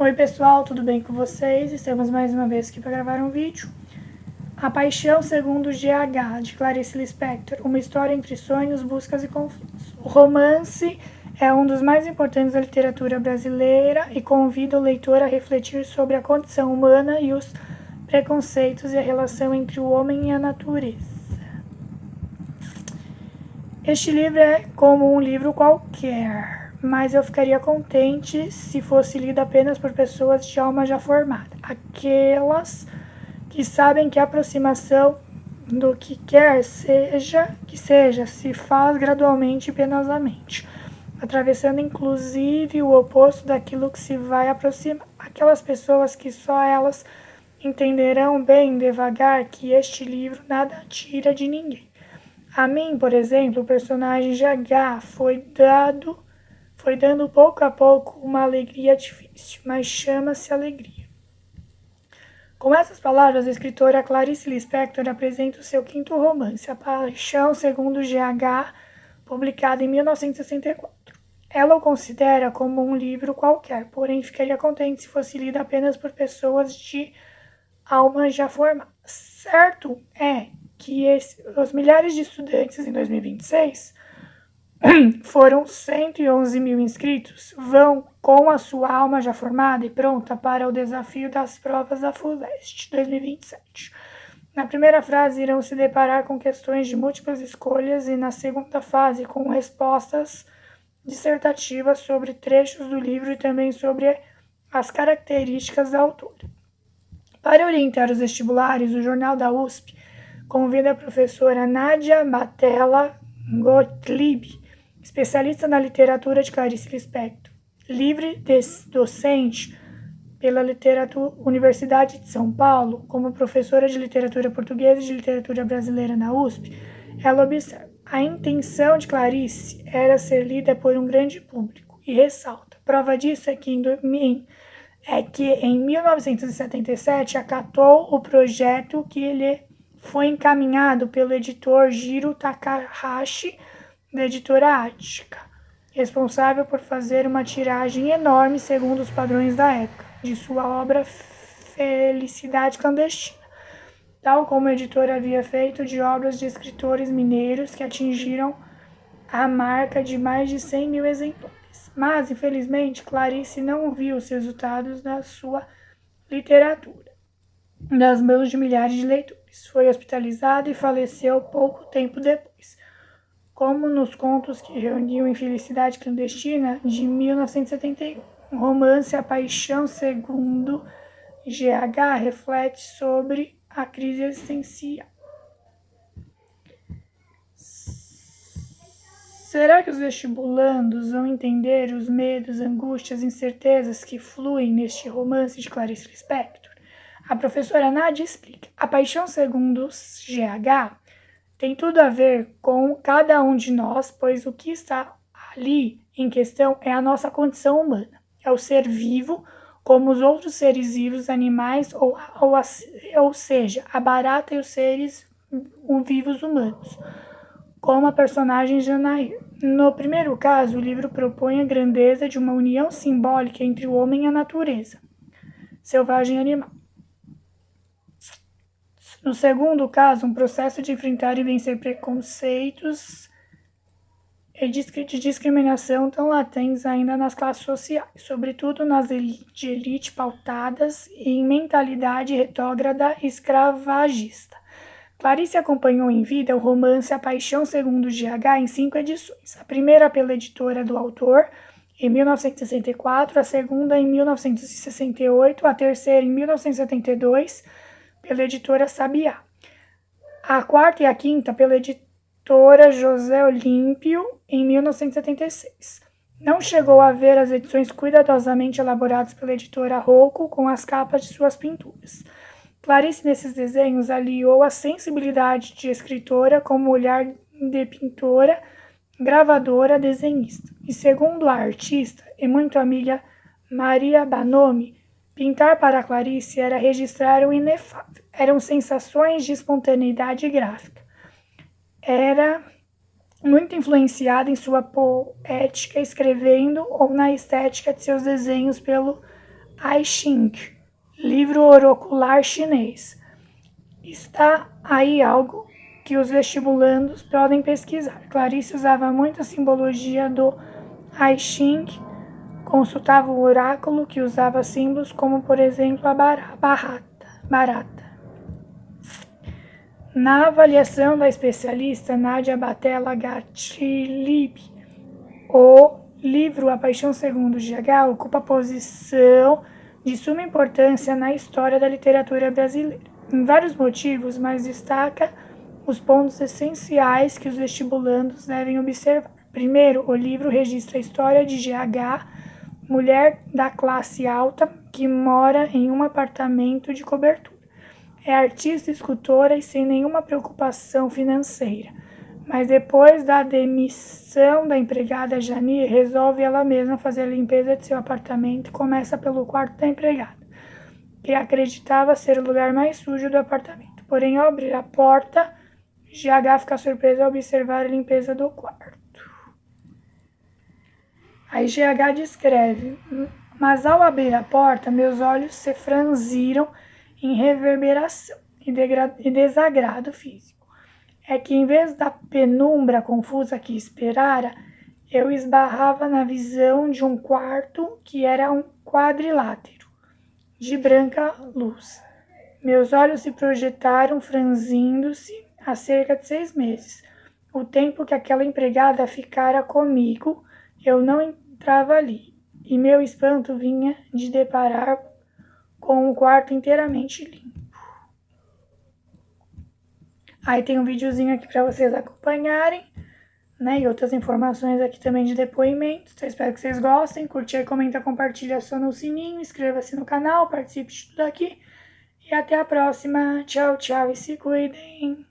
Oi pessoal, tudo bem com vocês? Estamos mais uma vez aqui para gravar um vídeo. A Paixão segundo GH, de Clarice Lispector, uma história entre sonhos, buscas e conflitos. O romance é um dos mais importantes da literatura brasileira e convida o leitor a refletir sobre a condição humana e os preconceitos e a relação entre o homem e a natureza. Este livro é como um livro qualquer, mas eu ficaria contente se fosse lido apenas por pessoas de alma já formada, aquelas que sabem que a aproximação do que quer que seja se faz gradualmente e penosamente, atravessando inclusive o oposto daquilo que se vai aproximar. Aquelas pessoas que só elas entenderão bem devagar que este livro nada tira de ninguém. A mim, por exemplo, o personagem GH foi dando pouco a pouco uma alegria difícil, mas chama-se alegria. Com essas palavras, a escritora Clarice Lispector apresenta o seu quinto romance, A Paixão segundo GH, publicado em 1964. Ela o considera como um livro qualquer, porém ficaria contente se fosse lido apenas por pessoas de alma já formada. Certo é que os milhares de estudantes em 2026 foram 111 mil inscritos, vão com a sua alma já formada e pronta para o desafio das provas da FUVEST 2027. Na primeira fase irão se deparar com questões de múltiplas escolhas e na segunda fase com respostas dissertativas sobre trechos do livro e também sobre as características da autora. Para orientar os vestibulares, o Jornal da USP convida a professora Nádia Batella Gottlieb, especialista na literatura de Clarice Lispector, livre docente pela Universidade de São Paulo, como professora de literatura portuguesa e de literatura brasileira na USP. Ela observa: a intenção de Clarice era ser lida por um grande público, e ressalta: prova disso é que em 1977 acatou o projeto que lhe foi encaminhado pelo editor Jiro Takahashi, da editora Ática, responsável por fazer uma tiragem enorme segundo os padrões da época, de sua obra Felicidade Clandestina, tal como a editora havia feito de obras de escritores mineiros que atingiram a marca de mais de 100 mil exemplares. Mas, infelizmente, Clarice não viu os resultados da sua literatura nas mãos de milhares de leitores. Foi hospitalizada e faleceu pouco tempo depois, como nos contos que reuniu em Felicidade Clandestina, de 1971. O romance A Paixão segundo GH reflete sobre a crise existencial. Será que os vestibulandos vão entender os medos, angústias e incertezas que fluem neste romance de Clarice Lispector? A professora Nádia explica: A Paixão segundo GH tem tudo a ver com cada um de nós, pois o que está ali em questão é a nossa condição humana. É o ser vivo, como os outros seres vivos, animais, ou seja, a barata e os seres vivos humanos, como a personagem Janair. No primeiro caso, o livro propõe a grandeza de uma união simbólica entre o homem e a natureza, selvagem e animal. No segundo caso, um processo de enfrentar e vencer preconceitos e de discriminação tão latentes ainda nas classes sociais, sobretudo nas de elite pautadas em mentalidade retrógrada e escravagista. Clarice acompanhou em vida o romance A Paixão segundo GH em 5 edições. A primeira pela editora do autor, em 1964, a segunda em 1968, a terceira em 1972, pela editora Sabiá. A quarta e a quinta pela editora José Olímpio, em 1976. Não chegou a ver as edições cuidadosamente elaboradas pela editora Rocco com as capas de suas pinturas. Clarice, nesses desenhos, aliou a sensibilidade de escritora com o olhar de pintora, gravadora, desenhista. E segundo a artista e muito amiga Maria Bonomi, pintar para Clarice era registrar o inefável. Eram sensações de espontaneidade gráfica. Era muito influenciada em sua poética, escrevendo ou na estética de seus desenhos pelo I Ching, livro oracular chinês. Está aí algo que os vestibulandos podem pesquisar. Clarice usava muito a simbologia do I Ching, consultava o oráculo que usava símbolos como, por exemplo, a barata. Na avaliação da especialista Nadia Batella Gatchilib, o livro A Paixão Segundo GH ocupa a posição de suma importância na história da literatura brasileira. Em vários motivos, mas destaca os pontos essenciais que os vestibulandos devem observar. Primeiro, o livro registra a história de GH, mulher da classe alta que mora em um apartamento de cobertura. É artista, escultora e sem nenhuma preocupação financeira. Mas depois da demissão da empregada Jani, resolve ela mesma fazer a limpeza de seu apartamento e começa pelo quarto da empregada, que acreditava ser o lugar mais sujo do apartamento. Porém, ao abrir a porta, GH fica surpresa ao observar a limpeza do quarto. Aí GH descreve: mas ao abrir a porta, meus olhos se franziram em reverberação e desagrado físico. É que em vez da penumbra confusa que esperara, eu esbarrava na visão de um quarto que era um quadrilátero, de branca luz. Meus olhos se projetaram franzindo-se há cerca de 6 meses. O tempo que aquela empregada ficara comigo, eu não entrava ali, e meu espanto vinha de deparar com o quarto inteiramente limpo. Aí tem um videozinho aqui para vocês acompanharem, né? E outras informações aqui também de depoimentos. Eu espero que vocês gostem. Curte aí, comenta, compartilha, aciona o sininho, inscreva-se no canal, participe de tudo aqui. E até a próxima. Tchau, tchau e se cuidem.